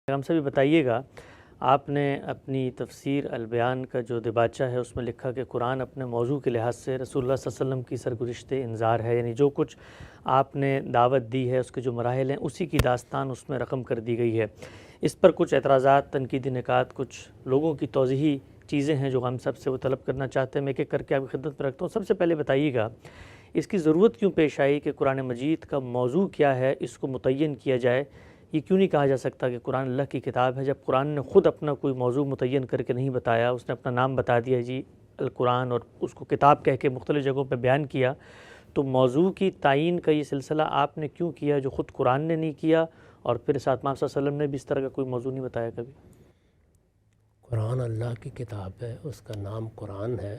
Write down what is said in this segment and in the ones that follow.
ہم سے بھی بتائیے گا، آپ نے اپنی تفسیر البیان کا جو دیباچہ ہے اس میں لکھا کہ قرآن اپنے موضوع کے لحاظ سے رسول اللہ صلی اللہ علیہ وسلم کی سرگزشت انذار ہے، یعنی جو کچھ آپ نے دعوت دی ہے اس کے جو مراحل ہیں اسی کی داستان اس میں رقم کر دی گئی ہے۔ اس پر کچھ اعتراضات، تنقیدی نکات، کچھ لوگوں کی توضیحی چیزیں ہیں جو ہم سب سے وہ طلب کرنا چاہتے ہیں۔ میں ایک ایک کر کے آپ کی خدمت میں رکھتا ہوں۔ سب سے پہلے بتائیے گا اس کی ضرورت کیوں پیش آئی کہ قرآن مجید کا موضوع کیا ہے اس کو متعین کیا جائے؟ یہ کیوں نہیں کہا جا سکتا کہ قرآن اللہ کی کتاب ہے جب قرآن نے خود اپنا کوئی موضوع متعین کر کے نہیں بتایا، اس نے اپنا نام بتا دیا جی القرآن اور اس کو کتاب کہہ کے مختلف جگہوں پہ بیان کیا، تو موضوع کی تعین کا یہ سلسلہ آپ نے کیوں کیا جو خود قرآن نے نہیں کیا، اور پھر ساتھ صلی اللہ علیہ وسلم نے بھی اس طرح کا کوئی موضوع نہیں بتایا کبھی؟ قرآن اللہ کی کتاب ہے، اس کا نام قرآن ہے،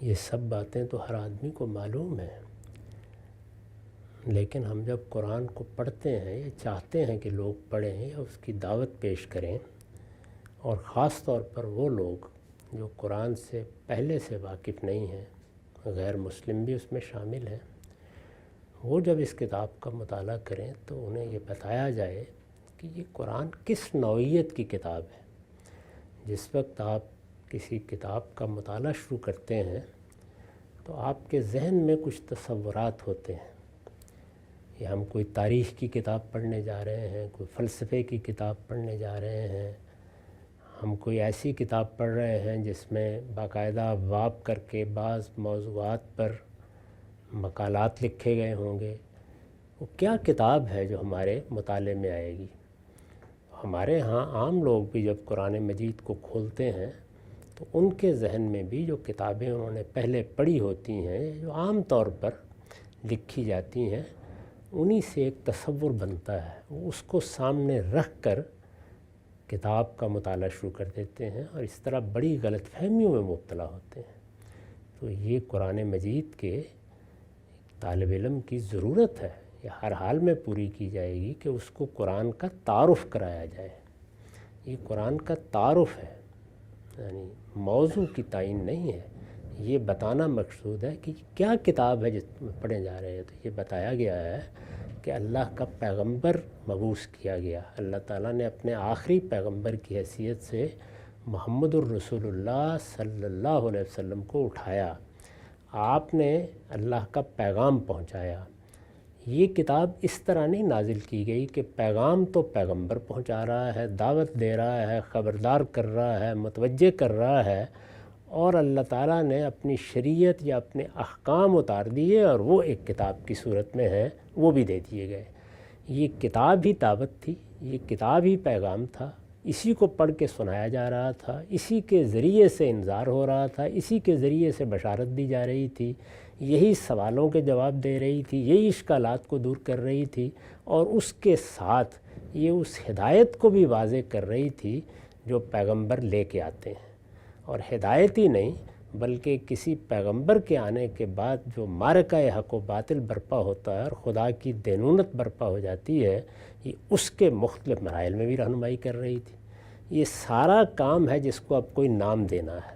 یہ سب باتیں تو ہر آدمی کو معلوم ہیں، لیکن ہم جب قرآن کو پڑھتے ہیں یا چاہتے ہیں کہ لوگ پڑھیں یا اس کی دعوت پیش کریں، اور خاص طور پر وہ لوگ جو قرآن سے پہلے سے واقف نہیں ہیں، غیر مسلم بھی اس میں شامل ہیں، وہ جب اس کتاب کا مطالعہ کریں تو انہیں یہ بتایا جائے کہ یہ قرآن کس نوعیت کی کتاب ہے۔ جس وقت آپ کسی کتاب کا مطالعہ شروع کرتے ہیں تو آپ کے ذہن میں کچھ تصورات ہوتے ہیں، یا ہم کوئی تاریخ کی کتاب پڑھنے جا رہے ہیں، کوئی فلسفے کی کتاب پڑھنے جا رہے ہیں، ہم کوئی ایسی کتاب پڑھ رہے ہیں جس میں باقاعدہ ابواب کر کے بعض موضوعات پر مقالات لکھے گئے ہوں گے۔ وہ کیا کتاب ہے جو ہمارے مطالعے میں آئے گی؟ ہمارے ہاں عام لوگ بھی جب قرآن مجید کو کھولتے ہیں تو ان کے ذہن میں بھی جو کتابیں انہوں نے پہلے پڑھی ہوتی ہیں، جو عام طور پر لکھی جاتی ہیں، انہی سے ایک تصور بنتا ہے، وہ اس کو سامنے رکھ کر کتاب کا مطالعہ شروع کر دیتے ہیں اور اس طرح بڑی غلط فہمیوں میں مبتلا ہوتے ہیں۔ تو یہ قرآن مجید کے طالب علم کی ضرورت ہے، یہ ہر حال میں پوری کی جائے گی کہ اس کو قرآن کا تعارف کرایا جائے۔ یہ قرآن کا تعارف ہے، یعنی موضوع کی تعین نہیں ہے، یہ بتانا مقصود ہے کہ کیا کتاب ہے جس میں پڑھے جا رہے ہیں۔ تو یہ بتایا گیا ہے کہ اللہ کا پیغمبر مبعوث کیا گیا، اللہ تعالیٰ نے اپنے آخری پیغمبر کی حیثیت سے محمد الرسول اللہ صلی اللہ علیہ وسلم کو اٹھایا، آپ نے اللہ کا پیغام پہنچایا۔ یہ کتاب اس طرح نہیں نازل کی گئی کہ پیغام تو پیغمبر پہنچا رہا ہے، دعوت دے رہا ہے، خبردار کر رہا ہے، متوجہ کر رہا ہے، اور اللہ تعالیٰ نے اپنی شریعت یا اپنے احکام اتار دیے اور وہ ایک کتاب کی صورت میں ہے، وہ بھی دے دیے گئے۔ یہ کتاب ہی دعوت تھی، یہ کتاب ہی پیغام تھا، اسی کو پڑھ کے سنایا جا رہا تھا، اسی کے ذریعے سے انذار ہو رہا تھا، اسی کے ذریعے سے بشارت دی جا رہی تھی، یہی سوالوں کے جواب دے رہی تھی، یہی اشکالات کو دور کر رہی تھی، اور اس کے ساتھ یہ اس ہدایت کو بھی واضح کر رہی تھی جو پیغمبر لے کے آتے ہیں۔ اور ہدایت ہی نہیں بلکہ کسی پیغمبر کے آنے کے بعد جو معرکہ حق و باطل برپا ہوتا ہے اور خدا کی دینونت برپا ہو جاتی ہے، یہ اس کے مختلف مراحل میں بھی رہنمائی کر رہی تھی۔ یہ سارا کام ہے جس کو اب کوئی نام دینا ہے،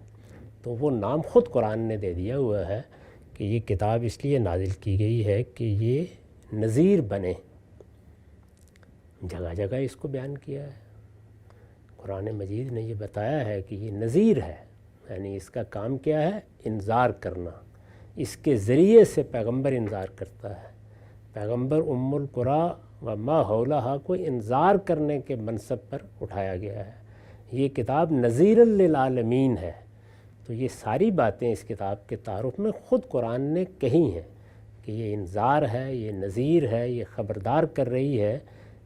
تو وہ نام خود قرآن نے دے دیا ہوا ہے کہ یہ کتاب اس لیے نازل کی گئی ہے کہ یہ نذیر بنے۔ جگہ جگہ اس کو بیان کیا ہے، قرآن مجید نے یہ بتایا ہے کہ یہ نذیر ہے، یعنی اس کا کام کیا ہے؟ انذار کرنا۔ اس کے ذریعے سے پیغمبر انذار کرتا ہے، پیغمبر ام القریٰ و ما حولہا کو انذار کرنے کے منصب پر اٹھایا گیا ہے۔ یہ کتاب نذیر للعالمین ہے۔ تو یہ ساری باتیں اس کتاب کے تعارف میں خود قرآن نے کہی ہیں کہ یہ انذار ہے، یہ نذیر ہے، یہ خبردار کر رہی ہے،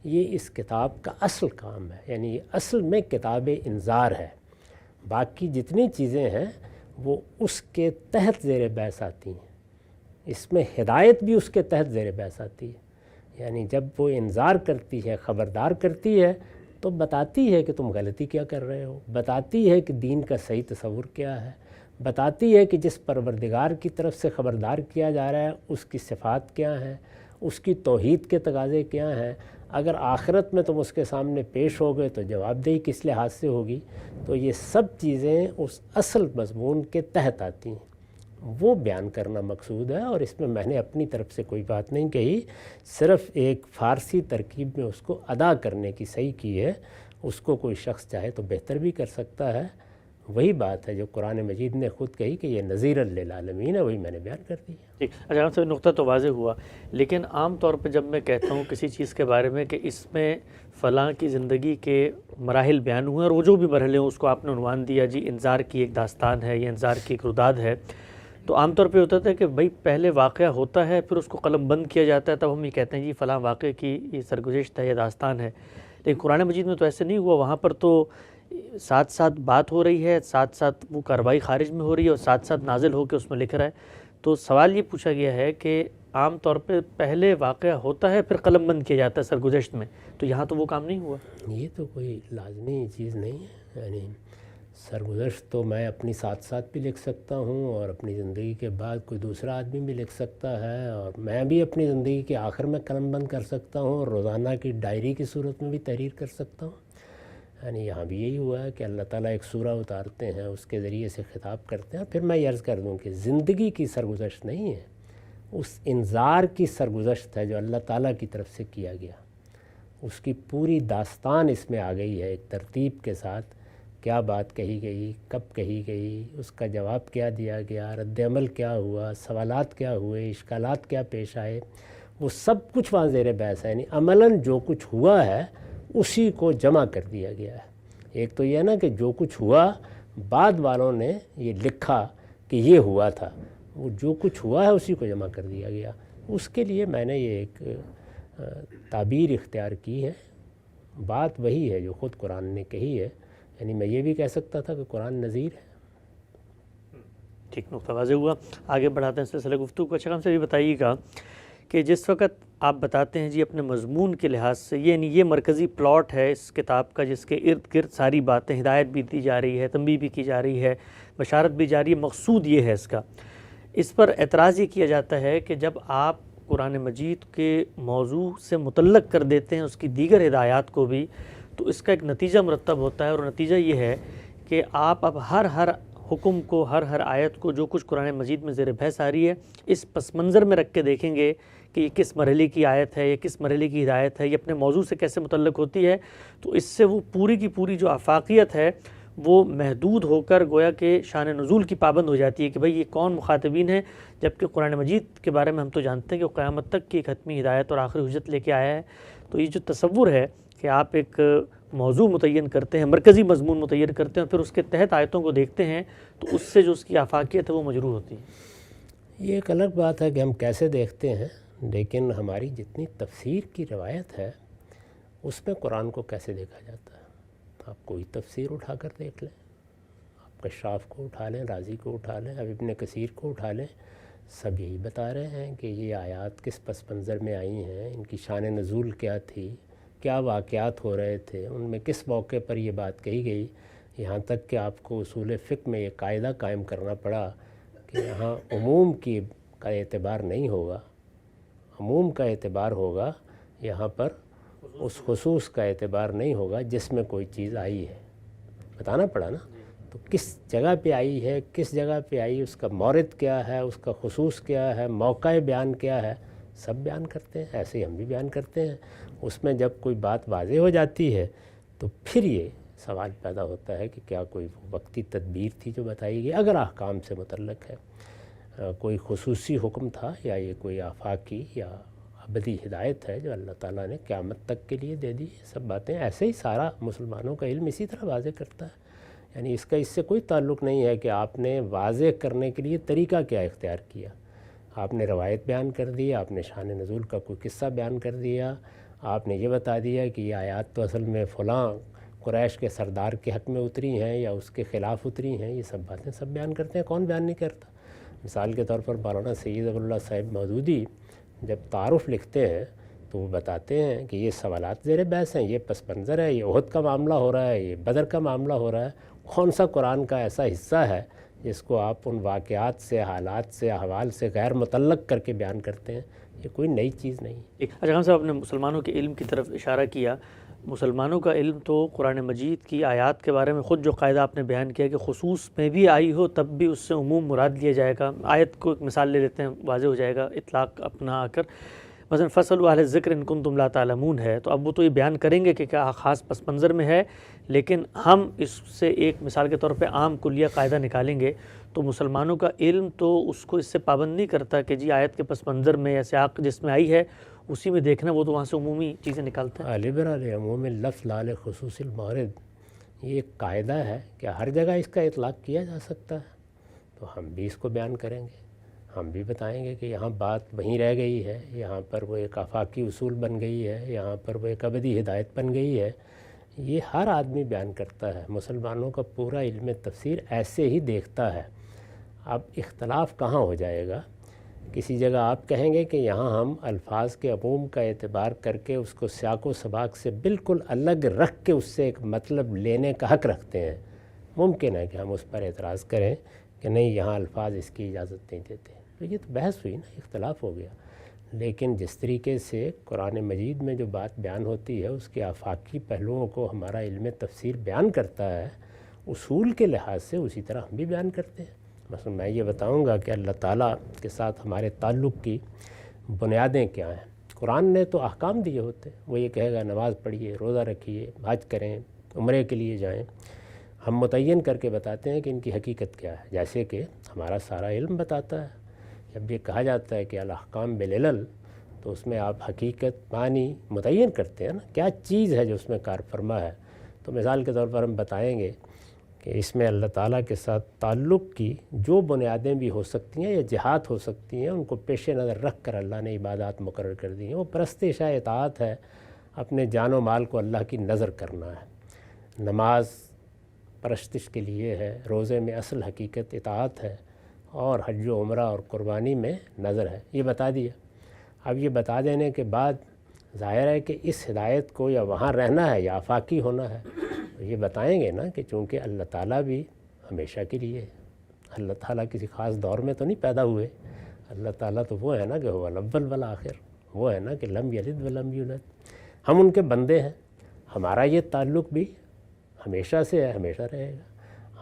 یہ اس کتاب کا اصل کام ہے، یعنی یہ اصل میں کتاب انذار ہے۔ باقی جتنی چیزیں ہیں وہ اس کے تحت زیر بحث آتی ہیں، اس میں ہدایت بھی اس کے تحت زیر بحث آتی ہے، یعنی جب وہ انذار کرتی ہے، خبردار کرتی ہے، تو بتاتی ہے کہ تم غلطی کیا کر رہے ہو، بتاتی ہے کہ دین کا صحیح تصور کیا ہے، بتاتی ہے کہ جس پروردگار کی طرف سے خبردار کیا جا رہا ہے اس کی صفات کیا ہیں، اس کی توحید کے تقاضے کیا ہیں۔ اگر آخرت میں تم اس کے سامنے پیش ہو گئے تو جواب دہی کس لحاظ سے ہوگی۔ تو یہ سب چیزیں اس اصل مضمون کے تحت آتی ہیں، وہ بیان کرنا مقصود ہے، اور اس میں نے اپنی طرف سے کوئی بات نہیں کہی، صرف ایک فارسی ترکیب میں اس کو ادا کرنے کی صحیح کی ہے۔ اس کو کوئی شخص چاہے تو بہتر بھی کر سکتا ہے، وہی بات ہے جو قرآن مجید نے خود کہی کہ یہ نذیر للعالمین ہے، وہی میں نے بیان کر دی ہے۔ ٹھیک، اچھا سے نقطہ تو واضح ہوا، لیکن عام طور پہ جب میں کہتا ہوں کسی چیز کے بارے میں کہ اس میں فلاں کی زندگی کے مراحل بیان ہوئے، اور وہ جو بھی مرحلے ہوں اس کو آپ نے عنوان دیا جی انذار کی ایک داستان ہے یا انذار کی ایک رداد ہے، تو عام طور پہ ہوتا تھا کہ بھئی پہلے واقعہ ہوتا ہے پھر اس کو قلم بند کیا جاتا ہے، تب ہم یہ کہتے ہیں جی فلاں واقعے کی یہ سرگزشت ہے یا داستان ہے۔ لیکن قرآن مجید میں تو ایسے نہیں ہوا، وہاں پر تو ساتھ ساتھ بات ہو رہی ہے، ساتھ ساتھ وہ کارروائی خارج میں ہو رہی ہے، اور ساتھ ساتھ نازل ہو کے اس میں لکھ رہا ہے۔ تو سوال یہ پوچھا گیا ہے کہ عام طور پہ پہلے واقعہ ہوتا ہے پھر قلم بند کیا جاتا ہے سرگزشت میں، تو یہاں تو وہ کام نہیں ہوا۔ یہ تو کوئی لازمی چیز نہیں ہے، یعنی سرگزشت تو میں اپنی ساتھ ساتھ بھی لکھ سکتا ہوں، اور اپنی زندگی کے بعد کوئی دوسرا آدمی بھی لکھ سکتا ہے، اور میں بھی اپنی زندگی کے آخر میں قلم بند کر سکتا ہوں، اور روزانہ کی ڈائری کی صورت میں بھی تحریر کر سکتا ہوں۔ یعنی یہاں بھی یہی ہوا ہے کہ اللہ تعالیٰ ایک سورہ اتارتے ہیں، اس کے ذریعے سے خطاب کرتے ہیں۔ پھر میں یہ عرض کر دوں کہ زندگی کی سرگزشت نہیں ہے، اس انذار کی سرگزشت ہے جو اللہ تعالیٰ کی طرف سے کیا گیا، اس کی پوری داستان اس میں آ گئی ہے، ایک ترتیب کے ساتھ کیا بات کہی گئی، کب کہی گئی، اس کا جواب کیا دیا گیا، رد عمل کیا ہوا، سوالات کیا ہوئے، اشکالات کیا پیش آئے، وہ سب کچھ وہاں زیر بحث ہے۔ یعنی عملاً جو کچھ ہوا ہے اسی کو جمع کر دیا گیا ہے۔ ایک تو یہ نا کہ جو کچھ ہوا بعد والوں نے یہ لکھا کہ یہ ہوا تھا، وہ جو کچھ ہوا ہے اسی کو جمع کر دیا گیا۔ اس کے لیے میں نے یہ ایک تعبیر اختیار کی ہے، بات وہی ہے جو خود قرآن نے کہی ہے۔ یعنی میں یہ بھی کہہ سکتا تھا کہ قرآن نذیر ہے۔ ٹھیک، نقطہ واضح ہوا، آگے بڑھاتے ہیں سلسلہ گفتگو کو۔ اچھا ہم سے بھی بتائیے گا کہ جس وقت آپ بتاتے ہیں جی اپنے مضمون کے لحاظ سے، یعنی یہ مرکزی پلاٹ ہے اس کتاب کا جس کے ارد گرد ساری باتیں، ہدایت بھی دی جا رہی ہے، تنبیہ بھی کی جا رہی ہے، بشارت بھی جاری ہے، مقصود یہ ہے اس کا، اس پر اعتراض یہ کیا جاتا ہے کہ جب آپ قرآن مجید کے موضوع سے متعلق کر دیتے ہیں اس کی دیگر ہدایات کو بھی، تو اس کا ایک نتیجہ مرتب ہوتا ہے، اور نتیجہ یہ ہے کہ آپ اب ہر حکم کو، ہر آیت کو جو کچھ قرآن مجید میں زیر بحث آ رہی ہے اس پس منظر میں رکھ کے دیکھیں گے کہ یہ کس مرحلے کی آیت ہے، یہ کس مرحلے کی ہدایت ہے، یہ اپنے موضوع سے کیسے متعلق ہوتی ہے، تو اس سے وہ پوری کی پوری جو آفاقیت ہے وہ محدود ہو کر گویا کہ شان نزول کی پابند ہو جاتی ہے کہ بھئی یہ کون مخاطبین ہیں، جبکہ قرآن مجید کے بارے میں ہم تو جانتے ہیں کہ وہ قیامت تک کی ایک حتمی ہدایت اور آخری حجت لے کے آیا ہے۔ تو یہ جو تصور ہے کہ آپ ایک موضوع متعین کرتے ہیں، مرکزی مضمون متعین کرتے ہیں، پھر اس کے تحت آیتوں کو دیکھتے ہیں تو اس سے جو اس کی آفاقیت ہے وہ مجروح ہوتی ہے۔ یہ ایک الگ بات ہے کہ ہم کیسے دیکھتے ہیں، لیکن ہماری جتنی تفسیر کی روایت ہے اس میں قرآن کو کیسے دیکھا جاتا ہے، آپ کوئی تفسیر اٹھا کر دیکھ لیں، آپ کشاف کو اٹھا لیں، رازی کو اٹھا لیں، اب ابن کثیر کو اٹھا لیں، سب یہی بتا رہے ہیں کہ یہ آیات کس پس منظر میں آئی ہیں، ان کی شان نزول کیا تھی، کیا واقعات ہو رہے تھے، ان میں کس موقع پر یہ بات کہی گئی، یہاں تک کہ آپ کو اصول فقہ میں یہ قاعدہ قائم کرنا پڑا کہ یہاں عموم کا اعتبار نہیں ہوگا، عموم کا اعتبار ہوگا، یہاں پر اس خصوص کا اعتبار نہیں ہوگا جس میں کوئی چیز آئی ہے، بتانا پڑا نا۔ تو کس جگہ پہ آئی ہے، کس جگہ پہ آئی، اس کا مورد کیا ہے، اس کا خصوص کیا ہے، موقع بیان کیا ہے، سب بیان کرتے ہیں، ایسے ہی ہم بھی بیان کرتے ہیں۔ اس میں جب کوئی بات واضح ہو جاتی ہے تو پھر یہ سوال پیدا ہوتا ہے کہ کیا کوئی وقتی تدبیر تھی جو بتائی گئی، اگر احکام سے متعلق ہے، کوئی خصوصی حکم تھا، یا یہ کوئی آفاقی یا ابدی ہدایت ہے جو اللہ تعالیٰ نے قیامت تک کے لیے دے دی، سب باتیں ایسے ہی سارا مسلمانوں کا علم اسی طرح واضح کرتا ہے۔ یعنی اس کا اس سے کوئی تعلق نہیں ہے کہ آپ نے واضح کرنے کے لیے طریقہ کیا اختیار کیا، آپ نے روایت بیان کر دی، آپ نے شان نزول کا کوئی قصہ بیان کر دیا، آپ نے یہ بتا دیا کہ یہ آیات تو اصل میں فلاں قریش کے سردار کے حق میں اتری ہیں یا اس کے خلاف اتری ہیں، یہ سب باتیں سب بیان کرتے ہیں، کون بیان نہیں کرتا۔ مثال کے طور پر مولانا سید ابو اللہ صاحب مودودی جب تعارف لکھتے ہیں تو وہ بتاتے ہیں کہ یہ سوالات زیر بحث ہیں، یہ پس منظر ہے، یہ احد کا معاملہ ہو رہا ہے، یہ بدر کا معاملہ ہو رہا ہے، کون سا قرآن کا ایسا حصہ ہے جس کو آپ ان واقعات سے، حالات سے، احوال سے غیر متعلق کر کے بیان کرتے ہیں، یہ کوئی نئی چیز نہیں۔ اچھا ہم صاحب نے مسلمانوں کے علم کی طرف اشارہ کیا، مسلمانوں کا علم تو قرآن مجید کی آیات کے بارے میں خود جو قاعدہ آپ نے بیان کیا کہ خصوص میں بھی آئی ہو تب بھی اس سے عموم مراد لیا جائے گا. آیت کو ایک مثال لے لیتے ہیں, واضح ہو جائے گا اطلاق اپنا آ کر. مثلا فَاسْأَلُوا أَهْلَ الذِّكْرِ إِن كُنتُمْ لَا تَعْلَمُونَ ہے, تو اب وہ تو یہ بیان کریں گے کہ کیا خاص پس منظر میں ہے, لیکن ہم اس سے ایک مثال کے طور پہ عام کلیہ قاعدہ نکالیں گے. تو مسلمانوں کا علم تو اس کو اس سے پابند نہیں کرتا کہ جی آیت کے پس منظر میں یا سیاق جس میں آئی ہے اسی میں دیکھنا, وہ تو وہاں سے عمومی چیزیں نکالتا ہے. لبرال عموم لفظ لال خصوص المورد, یہ ایک قاعدہ ہے کہ ہر جگہ اس کا اطلاق کیا جا سکتا ہے. تو ہم بھی اس کو بیان کریں گے, ہم بھی بتائیں گے کہ یہاں بات وہیں رہ گئی ہے, یہاں پر وہ ایک آفاقی اصول بن گئی ہے, یہاں پر وہ ایک ابدی ہدایت بن گئی ہے. یہ ہر آدمی بیان کرتا ہے. مسلمانوں کا پورا علم تفسیر ایسے ہی دیکھتا ہے. اب اختلاف کہاں ہو جائے گا؟ کسی جگہ آپ کہیں گے کہ یہاں ہم الفاظ کے عموم کا اعتبار کر کے اس کو سیاق و سباق سے بالکل الگ رکھ کے اس سے ایک مطلب لینے کا حق رکھتے ہیں. ممکن ہے کہ ہم اس پر اعتراض کریں کہ نہیں, یہاں الفاظ اس کی اجازت نہیں دیتے. تو یہ تو بحث ہوئی نا, اختلاف ہو گیا. لیکن جس طریقے سے قرآن مجید میں جو بات بیان ہوتی ہے اس کے آفاقی پہلوؤں کو ہمارا علم تفسیر بیان کرتا ہے, اصول کے لحاظ سے اسی طرح ہم بھی بیان کرتے ہیں. مثلا میں یہ بتاؤں گا کہ اللہ تعالیٰ کے ساتھ ہمارے تعلق کی بنیادیں کیا ہیں. قرآن نے تو احکام دیے ہوتے ہیں. وہ یہ کہے گا نماز پڑھیے, روزہ رکھیے, حج کریں, عمرے کے لیے جائیں. ہم متعین کر کے بتاتے ہیں کہ ان کی حقیقت کیا ہے, جیسے کہ ہمارا سارا علم بتاتا ہے. جب یہ کہا جاتا ہے کہ الاحکام بالعلل, تو اس میں آپ حقیقت معنی متعین کرتے ہیں نا, کیا چیز ہے جو اس میں کار فرما ہے. تو مثال کے طور پر ہم بتائیں گے کہ اس میں اللہ تعالیٰ کے ساتھ تعلق کی جو بنیادیں بھی ہو سکتی ہیں یا جہات ہو سکتی ہیں, ان کو پیش نظر رکھ کر اللہ نے عبادات مقرر کر دی ہیں. وہ پرستش ہے, اطاعت ہے, اپنے جان و مال کو اللہ کی نظر کرنا ہے. نماز پرستش کے لیے ہے, روزے میں اصل حقیقت اطاعت ہے, اور حج و عمرہ اور قربانی میں نظر ہے. یہ بتا دیا. اب یہ بتا دینے کے بعد ظاہر ہے کہ اس ہدایت کو یا وہاں رہنا ہے یا آفاقی ہونا ہے. یہ بتائیں گے نا کہ چونکہ اللہ تعالیٰ بھی ہمیشہ کے لیے ہے. اللہ تعالیٰ کسی خاص دور میں تو نہیں پیدا ہوئے. اللہ تعالیٰ تو وہ ہے نا کہ هو الاول والآخر, وہ ہے نا کہ لم یلد ولم یولد. ہم ان کے بندے ہیں. ہمارا یہ تعلق بھی ہمیشہ سے ہے, ہمیشہ رہے گا.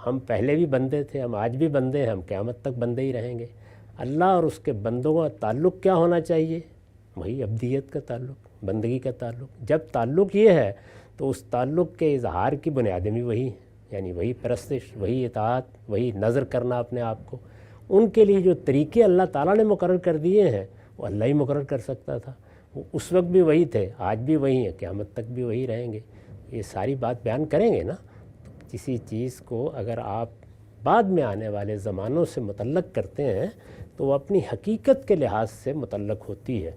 ہم پہلے بھی بندے تھے, ہم آج بھی بندے ہیں, ہم قیامت تک بندے ہی رہیں گے. اللہ اور اس کے بندوں کا تعلق کیا ہونا چاہیے؟ وہی عبدیت کا تعلق, بندگی کا تعلق. جب تعلق یہ ہے تو اس تعلق کے اظہار کی بنیادیں بھی وہی ہیں, یعنی وہی پرستش, وہی اطاعت, وہی نظر کرنا اپنے آپ کو. ان کے لیے جو طریقے اللہ تعالیٰ نے مقرر کر دیے ہیں وہ اللہ ہی مقرر کر سکتا تھا. وہ اس وقت بھی وہی تھے, آج بھی وہی ہیں, قیامت تک بھی وہی رہیں گے. یہ ساری بات بیان کریں گے نا. کسی چیز کو اگر آپ بعد میں آنے والے زمانوں سے متعلق کرتے ہیں تو وہ اپنی حقیقت کے لحاظ سے متعلق ہوتی ہے.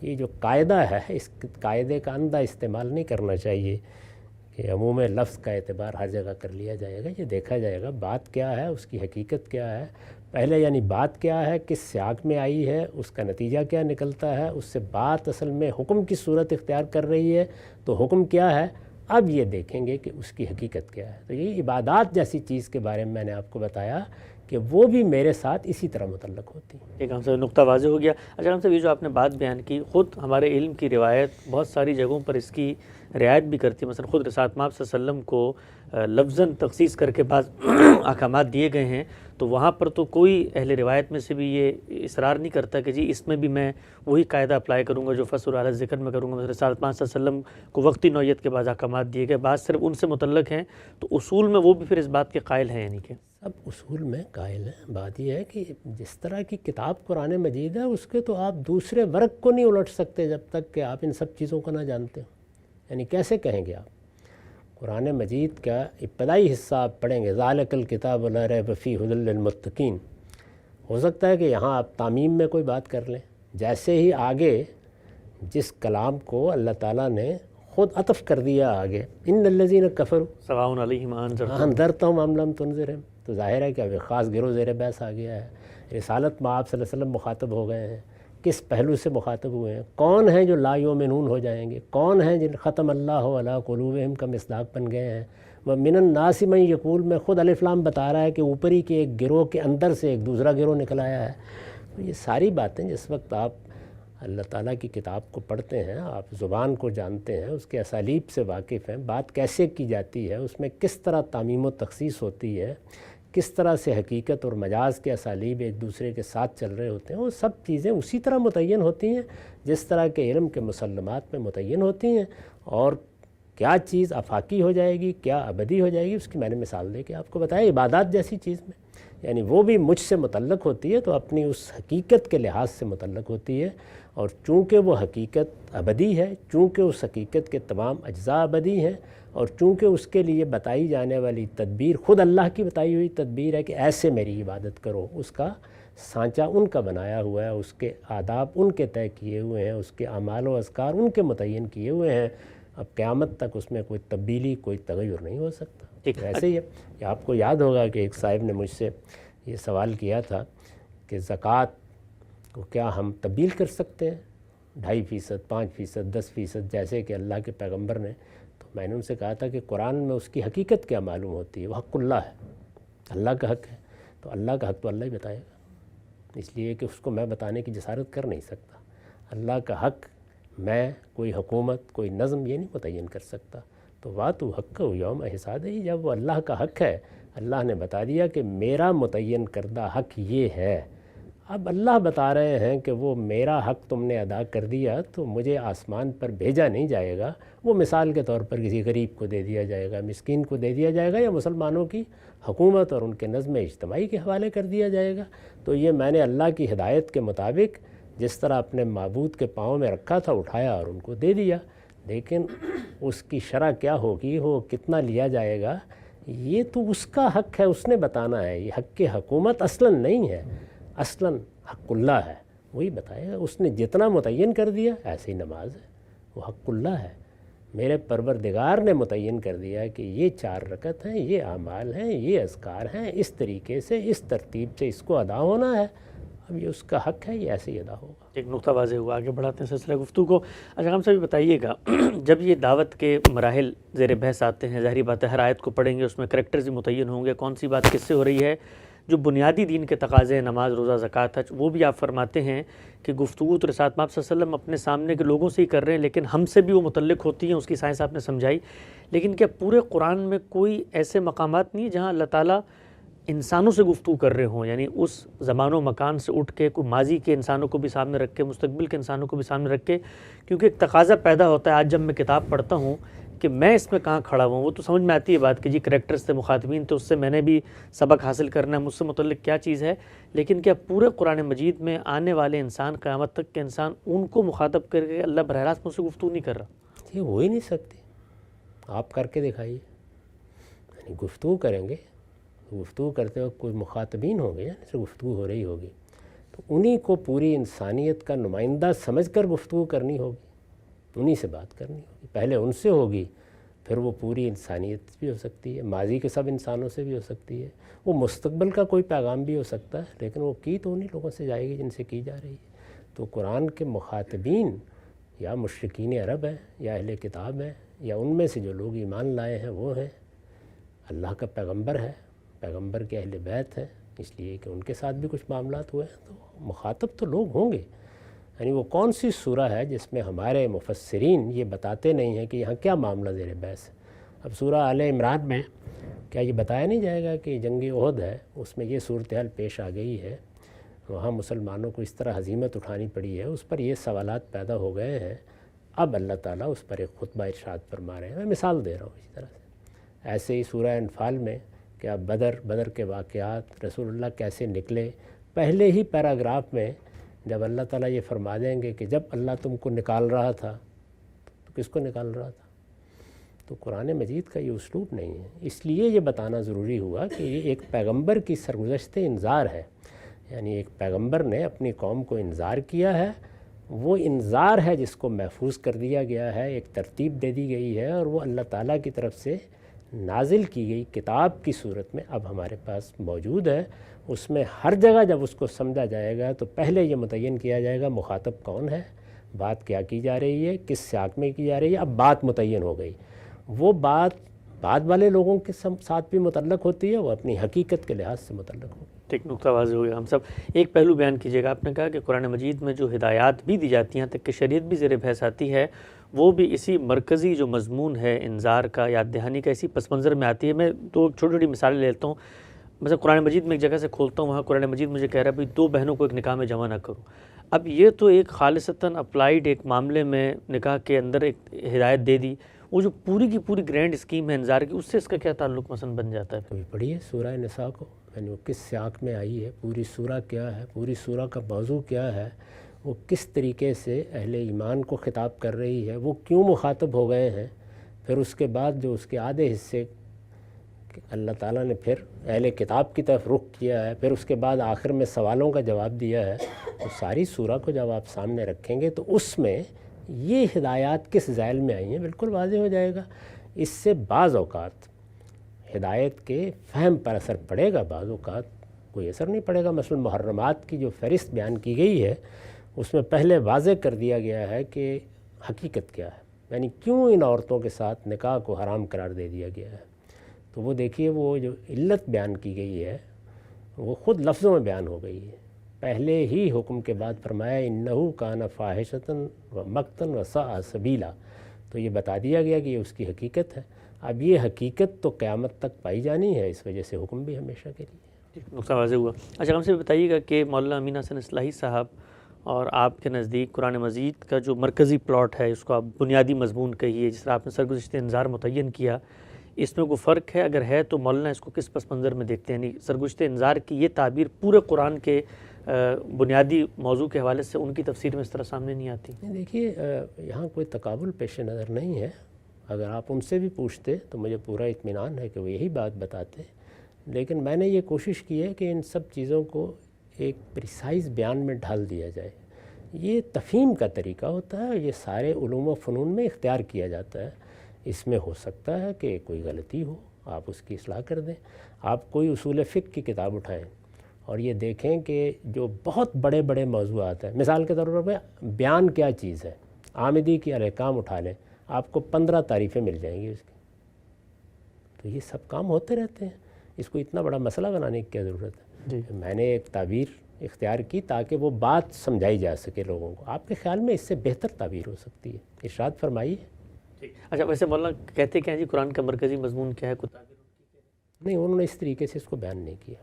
یہ جو قاعدہ ہے, اس قاعدے کا اندھا استعمال نہیں کرنا چاہیے کہ عموم لفظ کا اعتبار ہر جگہ کر لیا جائے گا. یہ دیکھا جائے گا بات کیا ہے, اس کی حقیقت کیا ہے. پہلے یعنی بات کیا ہے, کس سیاق میں آئی ہے, اس کا نتیجہ کیا نکلتا ہے, اس سے بات اصل میں حکم کی صورت اختیار کر رہی ہے تو حکم کیا ہے. اب یہ دیکھیں گے کہ اس کی حقیقت کیا ہے. تو یہ عبادات جیسی چیز کے بارے میں نے آپ کو بتایا کہ وہ بھی میرے ساتھ اسی طرح متعلق ہوتی ہیں. ایک ہم سے نقطہ واضح ہو گیا. اچھا ہم سے یہ جو آپ نے بات بیان کی, خود ہمارے علم کی روایت بہت ساری جگہوں پر اس کی رعایت بھی کرتی ہے. مثلا خود رسالت مآب صلی اللہ علیہ وسلم کو لفظاً تخصیص کر کے بعض احکامات دیے گئے ہیں, تو وہاں پر تو کوئی اہل روایت میں سے بھی یہ اصرار نہیں کرتا کہ جی اس میں بھی میں وہی قاعدہ اپلائی کروں گا جو فصل علی ذکر میں کروں گا. مثلا رسالت مآب صلی اللہ علیہ وسلم کو وقتی نوعیت کے بعض احکامات دیے گئے, بعض صرف ان سے متعلق ہیں, تو اصول میں وہ بھی پھر اس بات کے قائل ہیں, یعنی کہ سب اصول میں قائل ہیں. بات یہ ہے کہ جس طرح کی کتاب قرآن مجید ہے اس کے تو آپ دوسرے ورق کو نہیں الٹ سکتے جب تک کہ آپ ان سب چیزوں کو نہ جانتے ہو. یعنی کیسے کہیں گے آپ قرآن مجید کا ابتدائی حصہ آپ پڑھیں گے, ذالک الکتاب لا ریب فیہ ھدی للمتقین, ہو سکتا ہے کہ یہاں آپ تعمیم میں کوئی بات کر لیں. جیسے ہی آگے جس کلام کو اللہ تعالیٰ نے خود عطف کر دیا آگے, ان الذین کفروا سواء علیہم انذرتہم ام لم تنذرہم, تو ظاہر ہے کہ اب ایک خاص گروہ زیر بحث آ گیا ہے. رسالت مآب صلی اللہ علیہ وسلم مخاطب ہو گئے ہیں, کس پہلو سے مخاطب ہوئے ہیں, کون ہیں جو لا یؤمنون ہو جائیں گے, کون ہیں جن ختم اللہ علی قلوبہم کا مصداق بن گئے ہیں. ومن الناس من یقول, میں خود الف لام بتا رہا ہے کہ اوپری کے ایک گروہ کے اندر سے ایک دوسرا گروہ نکل آیا ہے. تو یہ ساری باتیں جس وقت آپ اللہ تعالیٰ کی کتاب کو پڑھتے ہیں، آپ زبان کو جانتے ہیں، اس کے اسالیب سے واقف ہیں، بات کیسے کی جاتی ہے، اس میں کس طرح تعمیم و تخصیص ہوتی ہے، کس طرح سے حقیقت اور مجاز کے اسالیب ایک دوسرے کے ساتھ چل رہے ہوتے ہیں، وہ سب چیزیں اسی طرح متعین ہوتی ہیں جس طرح کے علم کے مسلمات میں متعین ہوتی ہیں۔ اور کیا چیز آفاقی ہو جائے گی، کیا ابدی ہو جائے گی، اس کی میں نے مثال دے کے آپ کو بتایا۔ عبادات جیسی چیز میں یعنی وہ بھی مجھ سے متعلق ہوتی ہے تو اپنی اس حقیقت کے لحاظ سے متعلق ہوتی ہے، اور چونکہ وہ حقیقت ابدی ہے، چونکہ اس حقیقت کے تمام اجزاء ابدی ہیں، اور چونکہ اس کے لیے بتائی جانے والی تدبیر خود اللہ کی بتائی ہوئی تدبیر ہے کہ ایسے میری عبادت کرو، اس کا سانچہ ان کا بنایا ہوا ہے، اس کے آداب ان کے طے کیے ہوئے ہیں، اس کے اعمال و اذکار ان کے متعین کیے ہوئے ہیں، اب قیامت تک اس میں کوئی تبدیلی، کوئی تغیر نہیں ہو سکتا۔ ایسے ہی ہے، آپ کو یاد ہوگا کہ ایک صاحب نے مجھ سے یہ سوال کیا تھا کہ زکوٰۃ کو کیا ہم تبدیل کر سکتے ہیں 2.5%، 5%، 10%، جیسے کہ اللہ کے پیغمبر نے؟ تو میں نے ان سے کہا تھا کہ قرآن میں اس کی حقیقت کیا معلوم ہوتی ہے، وہ حق اللہ ہے، اللہ کا حق ہے، تو اللہ کا حق تو اللہ ہی بتائے گا، اس لیے کہ اس کو میں بتانے کی جسارت کر نہیں سکتا۔ اللہ کا حق میں کوئی حکومت، کوئی نظم یہ نہیں متعین کر سکتا۔ تو وَاتُوا حَقَّهُ یوم حصادہ، جب وہ اللہ کا حق ہے، اللہ نے بتا دیا کہ میرا متعین کردہ حق یہ ہے، اب اللہ بتا رہے ہیں کہ وہ میرا حق تم نے ادا کر دیا تو مجھے آسمان پر بھیجا نہیں جائے گا، وہ مثال کے طور پر کسی غریب کو دے دیا جائے گا، مسکین کو دے دیا جائے گا، یا مسلمانوں کی حکومت اور ان کے نظم اجتماعی کے حوالے کر دیا جائے گا۔ تو یہ میں نے اللہ کی ہدایت کے مطابق جس طرح اپنے معبود کے پاؤں میں رکھا تھا اٹھایا اور ان کو دے دیا، لیکن اس کی شرح کیا ہوگی، وہ کتنا لیا جائے گا، یہ تو اس کا حق ہے، اس نے بتانا ہے۔ یہ حق حکومت اصلاً نہیں ہے، اصلاً حق اللہ ہے، وہی بتائے گا۔ اس نے جتنا متعین کر دیا، ایسے ہی نماز ہے، وہ حق اللہ ہے۔ میرے پروردگار نے متعین کر دیا کہ یہ 4 رکعت ہیں، یہ اعمال ہیں، یہ اذکار ہیں، اس طریقے سے، اس ترتیب سے اس کو ادا ہونا ہے، اب یہ اس کا حق ہے، یہ ایسے ہی ادا ہوگا۔ ایک نقطہ واضح ہوا، آگے بڑھاتے ہیں سلسلہ گفتگو کو۔ اچھا ہم سے بھی بتائیے گا، جب یہ دعوت کے مراحل زیر بحث آتے ہیں، ظاہری بات ہے ہر آیت کو پڑھیں گے، اس میں کریکٹرز بھی متعین ہوں گے، کون سی بات کس سے ہو رہی ہے، جو بنیادی دین کے تقاضے ہیں، نماز، روزہ، زکوٰۃ، حج، وہ بھی آپ فرماتے ہیں کہ گفتگو تو رسالت آپ صلی اللہ علیہ وسلم اپنے سامنے کے لوگوں سے ہی کر رہے ہیں، لیکن ہم سے بھی وہ متعلق ہوتی ہیں، اس کی سائنس آپ نے سمجھائی۔ لیکن کیا پورے قرآن میں کوئی ایسے مقامات نہیں ہیں جہاں اللہ تعالیٰ انسانوں سے گفتگو کر رہے ہوں، یعنی اس زمان و مکان سے اٹھ کے کوئی ماضی کے انسانوں کو بھی سامنے رکھ کے، مستقبل کے انسانوں کو بھی سامنے رکھ کے؟ کیونکہ ایک تقاضا پیدا ہوتا ہے، آج جب میں کتاب پڑھتا ہوں کہ میں اس میں کہاں کھڑا ہوں، وہ تو سمجھ میں آتی ہے بات کہ جی کریکٹرز سے مخاطبین تو اس سے میں نے بھی سبق حاصل کرنا ہے، مجھ سے متعلق کیا چیز ہے، لیکن کیا پورے قرآن مجید میں آنے والے انسان، قیامت تک کے انسان، ان کو مخاطب کر کے اللہ براہ راست مجھ سے گفتگو نہیں کر رہا؟ یہ ہو ہی نہیں سکتی، آپ کر کے دکھائیے، یعنی گفتگو کریں گے، گفتگو کرتے وقت کوئی مخاطبین ہوں گے، یعنی سے گفتگو ہو رہی ہوگی تو انہی کو پوری انسانیت کا نمائندہ سمجھ کر گفتگو کرنی ہوگی، انہی سے بات کرنی ہوگی، پہلے ان سے ہوگی، پھر وہ پوری انسانیت بھی ہو سکتی ہے، ماضی کے سب انسانوں سے بھی ہو سکتی ہے، وہ مستقبل کا کوئی پیغام بھی ہو سکتا ہے، لیکن وہ کی تو انہی لوگوں سے جائے گی جن سے کی جا رہی ہے۔ تو قرآن کے مخاطبین یا مشرکین عرب ہیں، یا اہل کتاب ہیں، یا ان میں سے جو لوگ ایمان لائے ہیں وہ ہیں، اللہ کا پیغمبر ہے، پیغمبر کے اہل بیت ہیں، اس لیے کہ ان کے ساتھ بھی کچھ معاملات ہوئے ہیں، تو مخاطب تو لوگ ہوں گے۔ یعنی وہ کون سی سورہ ہے جس میں ہمارے مفسرین یہ بتاتے نہیں ہیں کہ یہاں کیا معاملہ زیر بحث ہے؟ اب سورہ آل عمران میں کیا یہ بتایا نہیں جائے گا کہ جنگ احد ہے، اس میں یہ صورتحال پیش آ گئی ہے، وہاں مسلمانوں کو اس طرح ہزیمت اٹھانی پڑی ہے، اس پر یہ سوالات پیدا ہو گئے ہیں، اب اللہ تعالیٰ اس پر ایک خطبہ ارشاد فرما رہے ہیں۔ میں مثال دے رہا ہوں اسی طرح سے، ایسے ہی سورہ انفال میں کیا بدر کے واقعات، رسول اللہ کیسے نکلے، پہلے ہی پیراگراف میں جب اللہ تعالیٰ یہ فرما دیں گے کہ جب اللہ تم کو نکال رہا تھا تو کس کو نکال رہا تھا؟ تو قرآن مجید کا یہ اسلوب نہیں ہے، اس لیے یہ بتانا ضروری ہوا کہ یہ ایک پیغمبر کی سرگزشت انذار ہے، یعنی ایک پیغمبر نے اپنی قوم کو انذار کیا ہے، وہ انذار ہے جس کو محفوظ کر دیا گیا ہے، ایک ترتیب دے دی گئی ہے، اور وہ اللہ تعالیٰ کی طرف سے نازل کی گئی کتاب کی صورت میں اب ہمارے پاس موجود ہے۔ اس میں ہر جگہ جب اس کو سمجھا جائے گا تو پہلے یہ متعین کیا جائے گا مخاطب کون ہے، بات کیا کی جا رہی ہے، کس سیاق میں کی جا رہی ہے۔ اب بات متعین ہو گئی، وہ بات بعد والے لوگوں کے ساتھ بھی متعلق ہوتی ہے، وہ اپنی حقیقت کے لحاظ سے متعلق ہوگی۔ ایک نقطہ واضح ہو گیا ہم سب. ایک پہلو بیان کیجیے گا، آپ نے کہا کہ قرآن مجید میں جو ہدایات بھی دی جاتی ہیں تک کہ شریعت بھی زیر بحث آتی ہے، وہ بھی اسی مرکزی جو مضمون ہے انذار کا، یاد دہانی کا، اسی پس منظر میں آتی ہے. میں دو چھوٹی چھوٹی مثالیں لے لیتا ہوں. مثلا قرآن مجید میں ایک جگہ سے کھولتا ہوں، وہاں قرآن مجید مجھے کہہ رہا ہے بھئی 2 بہنوں کو ایک نکاح میں جمع نہ کرو. اب یہ تو ایک خالصتاً اپلائیڈ ایک معاملے میں نکاح کے اندر ایک ہدایت دے دی، وہ جو پوری کی پوری گرینڈ اسکیم ہے انذار کی، اس سے اس کا کیا تعلق مثلا بن جاتا ہے؟ ابھی پڑھیے سورہ نساء کو، یعنی وہ کس سیاق میں آئی ہے، پوری سورہ کیا ہے، پوری سورہ کا موضوع کیا ہے، وہ کس طریقے سے اہل ایمان کو خطاب کر رہی ہے، وہ کیوں مخاطب ہو گئے ہیں. پھر اس کے بعد جو اس کے آدھے حصے اللہ تعالیٰ نے پھر اہل کتاب کی طرف رخ کیا ہے، پھر اس کے بعد آخر میں سوالوں کا جواب دیا ہے. تو ساری سورہ کو جب آپ سامنے رکھیں گے تو اس میں یہ ہدایات کس ذیل میں آئی ہیں بالکل واضح ہو جائے گا. اس سے بعض اوقات ہدایت کے فہم پر اثر پڑے گا، بعض اوقات کوئی اثر نہیں پڑے گا. مثلا محرمات کی جو فہرست بیان کی گئی ہے اس میں پہلے واضح کر دیا گیا ہے کہ حقیقت کیا ہے، یعنی کیوں ان عورتوں کے ساتھ نکاح کو حرام قرار دے دیا گیا ہے. تو وہ دیکھیے وہ جو علت بیان کی گئی ہے وہ خود لفظوں میں بیان ہو گئی ہے. پہلے ہی حکم کے بعد فرمایا انہو کان فاحشۃ و مقتا و ساء سبیلا، تو یہ بتا دیا گیا کہ یہ اس کی حقیقت ہے. اب یہ حقیقت تو قیامت تک پائی جانی ہے، اس وجہ سے حکم بھی ہمیشہ کے لیے. نقطہ واضح ہوا. اچھا ہم سے بتائیے گا کہ مولانا امین حسن اصلاحی صاحب اور آپ کے نزدیک قرآن مجید کا جو مرکزی پلاٹ ہے، اس کو آپ بنیادی مضمون کہیے، جس طرح آپ نے سرگزشتہ انذار متعین کیا، اس میں کوئی فرق ہے؟ اگر ہے تو مولانا اس کو کس پس منظر میں دیکھتے ہیں؟ یعنی سرگزشتہ انذار کی یہ تعبیر پورے قرآن کے بنیادی موضوع کے حوالے سے ان کی تفسیر میں اس طرح سامنے نہیں آتی. دیکھیے یہاں کوئی تقابل پیش نظر نہیں ہے. اگر آپ ان سے بھی پوچھتے تو مجھے پورا اطمینان ہے کہ وہ یہی بات بتاتے. لیکن میں نے یہ کوشش کی ہے کہ ان سب چیزوں کو ایک پریسائز بیان میں ڈھال دیا جائے. یہ تفہیم کا طریقہ ہوتا ہے، یہ سارے علوم و فنون میں اختیار کیا جاتا ہے. اس میں ہو سکتا ہے کہ کوئی غلطی ہو، آپ اس کی اصلاح کر دیں. آپ کوئی اصول فقہ کی کتاب اٹھائیں اور یہ دیکھیں کہ جو بہت بڑے بڑے موضوعات ہیں، مثال کے طور پر بیان کیا چیز ہے، آمدی کی الاحکام اٹھا لیں، آپ کو 15 تعریفیں مل جائیں گی اس کی. تو یہ سب کام ہوتے رہتے ہیں، اس کو اتنا بڑا مسئلہ بنانے کی کیا ضرورت ہے. میں نے ایک تعبیر اختیار کی تاکہ وہ بات سمجھائی جا سکے لوگوں کو. آپ کے خیال میں اس سے بہتر تعبیر ہو سکتی ہے، ارشاد فرمائیے. اچھا ویسے مولانا کہتے کیا جی قرآن کا مرکزی مضمون کیا ہے؟ نہیں، انہوں نے اس طریقے سے اس کو بیان نہیں کیا.